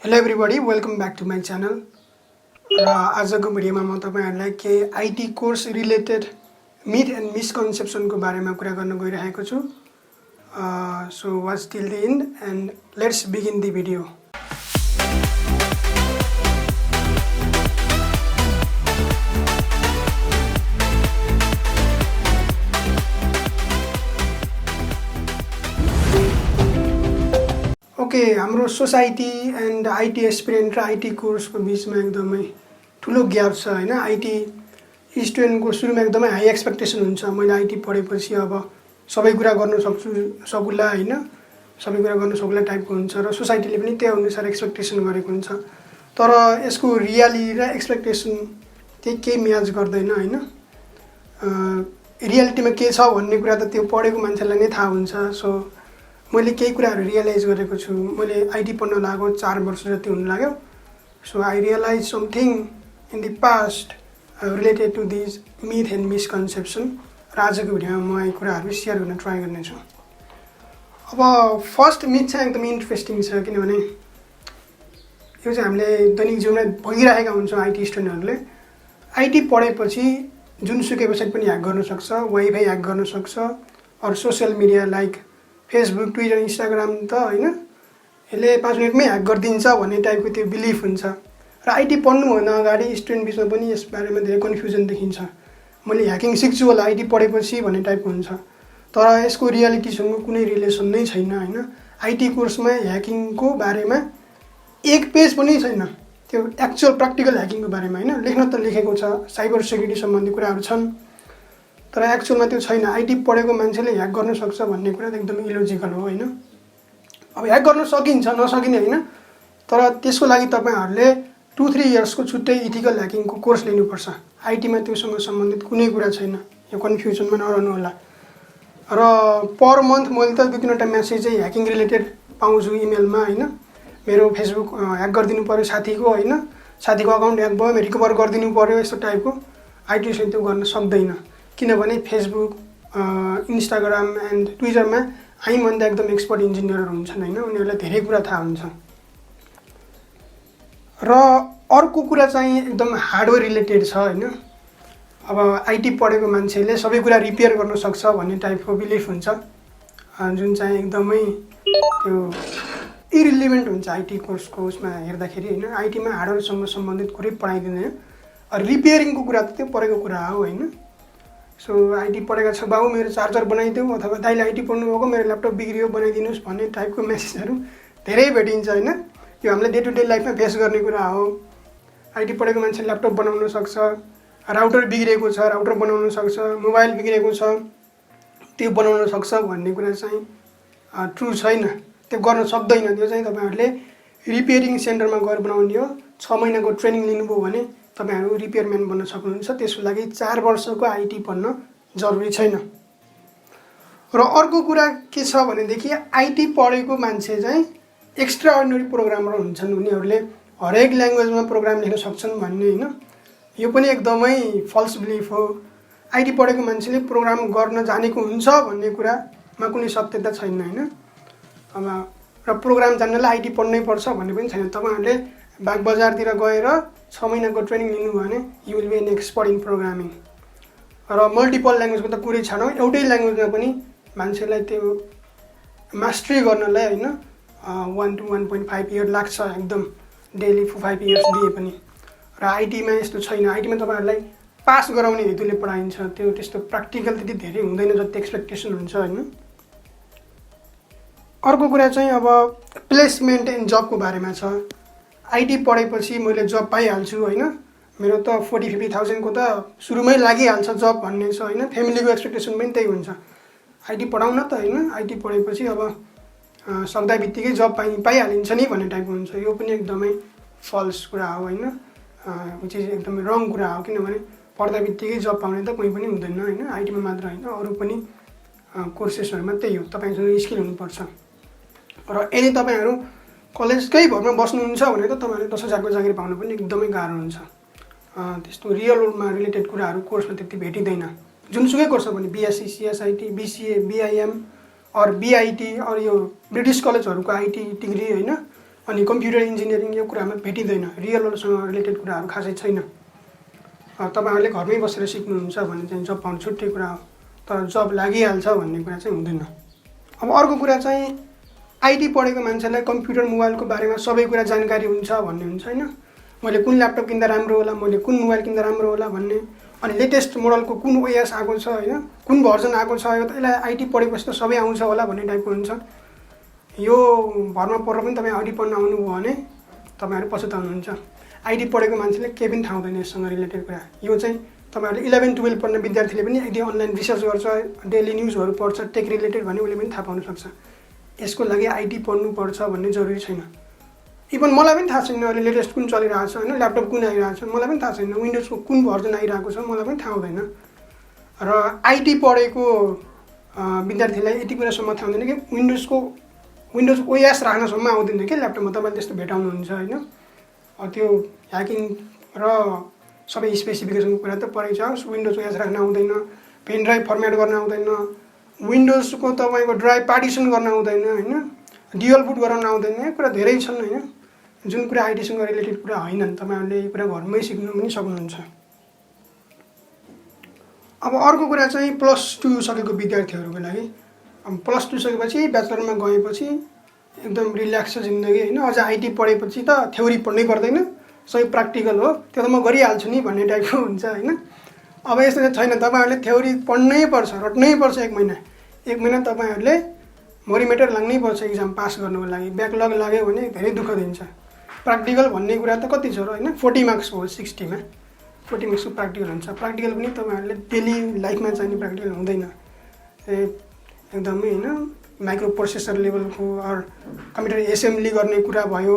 Hello everybody, welcome back to my channel. र आजको भिडियोमा म तपाईहरुलाई के IT course related myth and misconception को बारेमा कुरा गर्न गइरहेको छु. So watch till the end and let's begin the video. Okay, हाम्रो सोसाइटी एन्ड आईटी एस्पिरेन्ट र आईटी कोर्सको बीचमा एकदमै ठुलो ग्याप छ हैन. आईटी स्टुडेन्टको सुरुमा एकदमै हाई एक्सपेक्टेसन हुन्छ. मैले आईटी पढेपछि अब सबै कुरा गर्न सकुला हैन, सबै कुरा गर्न सकुला टाइपको हुन्छ र सोसाइटीले पनि त्यही अनुसार एक्सपेक्टेसन गरेको हुन्छ. तर यसको रियालिटी र एक्सपेक्टेसन त्यही केही म्याच गर्दैन हैन. रियालिटीमा के छ भन्ने कुरा त त्यो पढेको मान्छेलाई नै थाहा हुन्छ. सो मैले केही कुराहरु रियलाइज गरेको छु. मैले आईटी पढ्न लागेको 4 वर्ष जति हुन लाग्यो. So I realise something in the past related to this myth and misconception. र आजको भिडियोमा म यी कुराहरु शेयर गर्न ट्राई गर्ने छु. अब फर्स्ट मिथ चाहिँ एकदम इन्ट्रेस्टिङ छ, किनभने यो चाहिँ हामीले दैनिक जीवनमा भोगिरहेका हुन्छौँ. आईटी स्टुडेन्टहरुले आईटी पढेपछि जुनसुकै वेबसाइट पनि ह्याक गर्न सक्छ, वाइफाई ह्याक गर्न सक्छ, or social media like Facebook, Twitter, Instagram त हैन यसले 5 मिनेटमै ह्याक गरिदिन्छ भन्ने टाइपको त्यो बिलिफ हुन्छ. र आईटी पढ्नुभन्दा अगाडि स्टुडेन्ट बिचमा पनि यस बारेमा धेरै कन्फ्युजन देखिन्छ. मैले ह्याकिङ सिक्छु होला आईटी पढेपछि भन्ने टाइपको हुन्छ. तर यसको रियालिटीसँग कुनै रिलेसन नै छैन हैन. आईटी कोर्समा ह्याकिङको बारेमा एक पेज पनि छैन. त्यो एक्चुअल प्र्याक्टिकल ह्याकिङको बारेमा हैन. लेख्न त लेखेको छ, साइबर सेक्युरिटी सम्बन्धी कुराहरु छन्, तर एक्चुअलमा त्यो छैन. आईटी पढेको मान्छेले ह्याक गर्न सक्छ भन्ने कुरा त एकदमै इलोजिकल हो हैन. अब ह्याक गर्न सकिन्छ, नसकिने हैन, तर त्यसको लागि तपाईहरुले 2-3 इयर्सको छुट्टै इथिकल ह्याकिङको कोर्स लिनुपर्छ. आईटीमा त्योसँग सम्बन्धित कुनै कुरा छैन. यो कन्फ्युजनमा नरहनु होला. र पर मन्थ मैले त 2-3 मेसेज चाहिँ ह्याकिङ रिलेटेड पाउँछु इमेलमा हैन. मेरो फेसबुक ह्याक गरिदिनु पर्यो साथीको हैन, साथीको अकाउन्ट ह्याक भयो, मेरो रिकभर गरिदिनु पर्यो, यस्तो टाइपको. आईटीले त्यो गर्न सक्दैन, किनभने फेसबुक, इन्स्टाग्राम एन्ड ट्विटरमा हामीभन्दा एकदम एक्सपर्ट इन्जिनियरहरु हुन्छन् हैन. उनीहरुलाई धेरै कुरा थाहा हुन्छ. र अर्को कुरा चाहिँ एकदम हार्डवेयर रिलेटेड छ हैन. अब आईटी पढेको मान्छेले सबै कुरा रिपेयर गर्न सक्छ भन्ने टाइपको बिलिफ हुन्छ, जुन चाहिँ एकदमै त्यो इरिलेभेन्ट हुन्छ आईटी कोर्सको उसमा हेर्दाखेरि हैन. आईटीमा हार्डवेयरसँग सम्बन्धित कुरै पढाइदिँदैन. रिपेयरिङको कुरा त त्यो पढेको कुरा हो हैन. सो आईटी पढेका छ बाबु मेरो चार्जर बनाइदेऊ, अथवा दाइले आईटी पढ्नु भएको मेरो ल्यापटप बिग्रियो बनाइदिनुस् भन्ने टाइपको मेसेजहरु धेरै भेटिन्छ हैन. यो हामीले डे टु डे लाइफमा फेस गर्ने कुरा हो. आईटी पढेको मान्छेले ल्यापटप बनाउन सक्छ, राउटर बिग्रेको छ राउटर बनाउन सक्छ, मोबाइल बिग्रेको छ त्यो बनाउन सक्छ भन्ने कुरा चाहिँ ट्रु छैन. त्यो गर्न सक्दैन. त्यो चाहिँ तपाईहरुले रिपेयरिङ सेन्टरमा गएर बनाउने हो. 6 महिनाको ट्रेनिङ लिनुभयो भने तपाईहरु रिपेयरम्यान बन्न सक्नुहुन्छ. त्यसको लागि 4 वर्षको आईटी पढ्न जरुरी छैन. र अर्को कुरा के छ भनेदेखि आईटी पढेको मान्छे चाहिँ एक्स्ट्रा अर्डिनरी प्रोग्रामर हुन्छन्. उनीहरुले हरेक ल्याङ्ग्वेजमा प्रोग्राम लेख्न सक्छन् भन्ने हैन. यो पनि एकदमै फल्स बिलिफ हो. आईटी पढेको मान्छेले प्रोग्राम गर्न जानेको हुन्छ भन्ने कुरामा कुनै सत्यता छैन हैन. अब र प्रोग्राम जान्नलाई आईटी पढ्नै पर्छ भन्ने पनि छैन. तपाईहरुले बाग बजारतिर गएर 6 महिनाको ट्रेनिङ लिनु भने you will be an expert in programming. र मल्टिपल ल्याङ्ग्वेजको त कुरै छैन. एउटै ल्याङ्ग्वेजमा पनि मान्छेलाई त्यो मास्टरी गर्नलाई हैन 1 to 1.5 इयर लाग्छ एकदम डेली 5 इयर्स दिए पनि. र आईटीमा यस्तो छैन. आईटीमा तपाईहरुलाई पास गराउने हेतुले पढाइन्छ. त्यो त्यस्तो प्र्याक्टिकल त्यति धेरै हुँदैन जति एक्सपेक्टेसन हुन्छ हैन. अर्को कुरा चाहिँ अब प्लेसमेन्ट एन्ड जबको बारेमा छ. आईटी पढेपछि मैले जब पाइहाल्छु हैन, मेरो त 40-50,000 को त सुरुमै लागिहाल्छ जब भन्ने छ हैन. फ्यामिलीको एक्सपेक्टेसन पनि त्यही हुन्छ. आईटी पढाउन त हैन, आईटी पढेपछि अब सक्दा बित्तिकै जब पाइहालिन्छ नि भन्ने टाइपको हुन्छ. यो पनि एकदमै फल्स कुरा हो हैन. विच इज एकदमै रङ कुरा हो, किनभने पढ्दा बित्तिकै जब पाउने त कोही पनि हुँदैन हैन. आईटीमा मात्र हैन, अरु पनि कोर्सेसहरुमा त्यही हो. तपाईसँग स्किल हुनुपर्छ. र यदि तपाईहरु कलेजकै भरमा बस्नुहुन्छ भने त तपाईहरुले 10,000 को जागिर पाउन पनि एकदमै गाह्रो हुन्छ. त्यस्तो रियल वर्ल्डमा रिलेटेड कुराहरु कोर्समा त्यति भेटिदैन. जुनसुकै कोर्स हो भने BSc CSIT, BCA, BIM और BIT और यो ब्रिटिश कलेजहरुको आईटी डिग्री हैन, अनि कम्प्युटर इन्जिनियरिङ यो कुरामा भेटिँदैन, रियल वर्ल्डसँग रिलेटेड कुराहरू खासै छैन। तपाईँहरूले घरमै बसेर सिक्नुहुन्छ भने चाहिँ जब पाउनु छुट्टै कुरा हो, तर जब लागिहाल्छ भन्ने कुरा चाहिँ हुँदैन। अब अर्को कुरा चाहिँ आइटी पढेको मान्छेलाई कम्प्युटर मोबाइलको बारेमा सबै कुरा जानकारी हुन्छ भन्ने हुन्छ होइन। मैले कुन ल्यापटप किन्दा राम्रो होला, मैले कुन मोबाइल किन्दा राम्रो होला भन्ने, अनि लेटेस्ट मोडलको कुन ओएस आएको छ होइन, कुन भर्जन आएको छ, यो त यसलाई आइटी पढेपछि त सबै आउँछ होला भन्ने टाइपको हुन्छ। यो भरमा परेर पनि तपाईँ आइटी पढ्न आउनुभयो भने तपाईँहरू पछुताउनुहुन्छ। आइटी पढेको मान्छेले केही पनि थाहा हुँदैन यससँग रिलेटेड कुरा। यो चाहिँ तपाईँहरूले 11-12 पढ्ने विद्यार्थीले पनि यदि अनलाइन रिसर्च गर्छ, डेली न्युजहरू पढ्छ टेक रिलेटेड भने उसले पनि थाहा पाउन सक्छ। यसको लागि आइटी पढ्नुपर्छ भन्ने जरुरी छैन। इभन मलाई पनि थाहा छैन अहिले लेटेस्ट कुन चलिरहेको छ होइन, ल्यापटप कुन आइरहेको छ मलाई पनि थाहा छैन, विन्डोजको कुन भर्जन आइरहेको छ मलाई पनि थाहा हुँदैन। र आइटी पढेको विद्यार्थीलाई यति कुरासम्म थाहा हुँदैन कि विन्डोज ओएस राख्नसम्म आउँदैन कि ल्यापटपमा, तपाईँले त्यस्तो भेटाउनुहुन्छ होइन। त्यो ह्याकिङ र सबै स्पेसिफिकेसनको कुरा त परै छ। विन्डोज ओएस राख्न आउँदैन, पेन ड्राइभ फर्मेट गर्न आउँदैन, विन्डोजको तपाईँको ड्राइभ पार्टिसन गर्न आउँदैन होइन, डुअल बुट गराउन आउँदैन, कुरा धेरै छन् होइन, जुन कुरा आइटीसँग रिलेटेड कुरा होइनन्। तपाईँहरूले यो कुरा घरमै सिक्नु पनि सक्नुहुन्छ। अब अर्को कुरा चाहिँ +2 सकेको विद्यार्थीहरूको लागि। अब +2 सकेपछि ब्याचलरमा गएपछि एकदम रिल्याक्स छ जिन्दगी होइन। अझ आइटी पढेपछि त थ्योरी पढ्नै पर्दैन, सबै प्र्याक्टिकल हो, त्यो त म गरिहाल्छु नि भन्ने टाइपको हुन्छ होइन। अब यस्तो चाहिँ छैन, तपाईँहरूले थ्योरी पढ्नै पर्छ, रट्नै पर्छ। 1 महिना तपाईँहरूले मोरिमेटर लाग्नै पर्छ इक्जाम पास गर्नुको लागि। ब्याकलग लाग्यो भने धेरै दुःख दिन्छ। प्र्याक्टिकल भन्ने कुरा त कति छ र होइन, 40 मार्क्सको हो, 60मा 40 मार्क्सको प्र्याक्टिकल हुन्छ। प्र्याक्टिकल पनि तपाईँहरूले डेली लाइफमा चाहिने प्र्याक्टिकल हुँदैन। एकदमै होइन माइक्रो प्रोसेसर लेभलको अर कम्प्युटर एसेम्बली गर्ने कुरा भयो,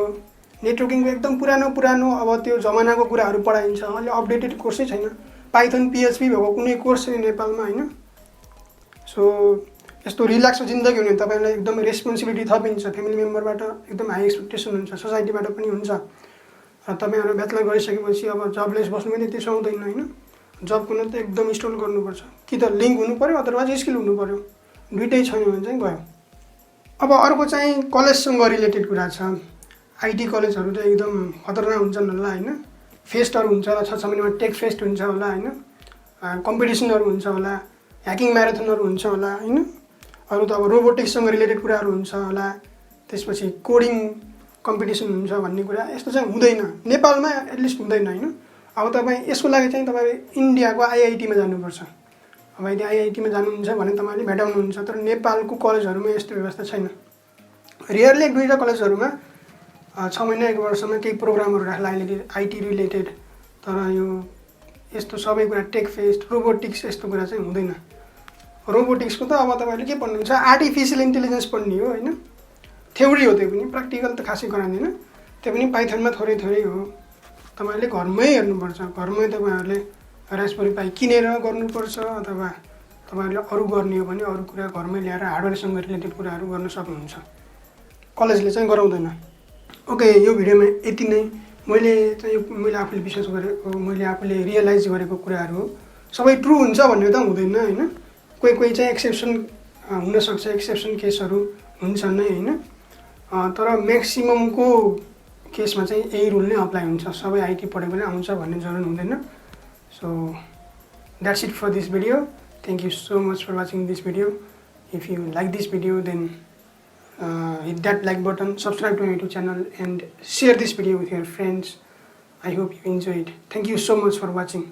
नेटवर्किङको एकदम पुरानो अब त्यो जमानाको कुराहरू पढाइन्छ। अहिले अपडेटेड कोर्सै छैन, पाइथन PHP भएको कुनै कोर्स छैन नेपालमा होइन। सो यस्तो रिल्याक्स जिन्दगी हुने तपाईँलाई एकदमै रेस्पोन्सिबिलिटी थपिन्छ, फ्यामिली मेम्बरबाट एकदम हाई एक्सपेक्टेसन हुन्छ, सोसाइटीबाट पनि हुन्छ। र तपाईँहरू ब्याचलर गरिसकेपछि अब जबलेस बस्नु पनि त्यति सुहाउँदैन होइन। जब कुनै त एकदम स्ट्रगल गर्नुपर्छ, कि त लिङ्क हुनु पऱ्यो अथवा स्किल हुनु पऱ्यो, दुइटै छैन भने चाहिँ गयो। अब अर्को चाहिँ कलेजसँग रिलेटेड कुरा छ। आइटी कलेजहरू त एकदम खतरनाक हुन्छन् होला होइन। फेस्टहरू हुन्छ होला, 6 महिनामा टेक फेस्ट हुन्छ होला होइन, कम्पिटिसनहरू हुन्छ होला, ह्याकिङ म्याराथनहरू हुन्छ होला होइन। अरू त अब रोबोटिक्ससँग रिलेटेड कुराहरू हुन्छ होला, त्यसपछि कोडिङ कम्पिटिसन हुन्छ भन्ने कुरा यस्तो चाहिँ हुँदैन नेपालमा, एटलिस्ट हुँदैन होइन। अब तपाईँ यसको लागि चाहिँ तपाईँ इन्डियाको IITमा जानुपर्छ। अब यदि IITमा जानुहुन्छ भने तपाईँले भेटाउनुहुन्छ, तर नेपालको कलेजहरूमा यस्तो व्यवस्था छैन। रियरली 1-2 कलेजहरूमा 6 महिना 1 वर्षमा केही प्रोग्रामहरू राख्ला आइटी रिलेटेड, तर यो यस्तो सबै कुरा टेक फेस्ट रोबोटिक्स यस्तो कुरा चाहिँ हुँदैन। रोबोटिक्सको त अब तपाईँले के पढ्नुहुन्छ, आर्टिफिसियल इन्टेलिजेन्स पढ्ने हो होइन। थ्योरी हो, त्यो पनि प्र्याक्टिकल त खासै गराउँदैन, त्यो पनि पाइथनमा थोरै हो। तपाईँले घरमै हेर्नुपर्छ, घरमै तपाईँहरूले रास्पबेरी पाई किनेर गर्नुपर्छ, अथवा तपाईँहरूले अरू गर्ने हो भने अरू कुरा घरमै ल्याएर हार्डवेयरसँग रिलेटेड कुराहरू गर्न सक्नुहुन्छ। कलेजले चाहिँ गराउँदैन। ओके, यो भिडियोमा यति नै। मैले आफूले विश्वास गरेको, मैले आफूले रियलाइज गरेको कुराहरू हो। सबै ट्रु हुन्छ भन्ने त हुँदैन होइन। कोही चाहिँ एक्सेप्सन हुनसक्छ, एक्सेप्सन केसहरू हुन्छ नै होइन। तर म्याक्सिममको केसमा चाहिँ यही रुल नै अप्लाई हुन्छ, सबै आइटी पढेकोले आउँछ भन्ने जरुरी हुँदैन। So that's it for this video. Thank you so much for watching this video. If you like this video then hit that like button, subscribe to my YouTube channel and share this video with your friends. I hope you enjoyed. Thank you so much for watching.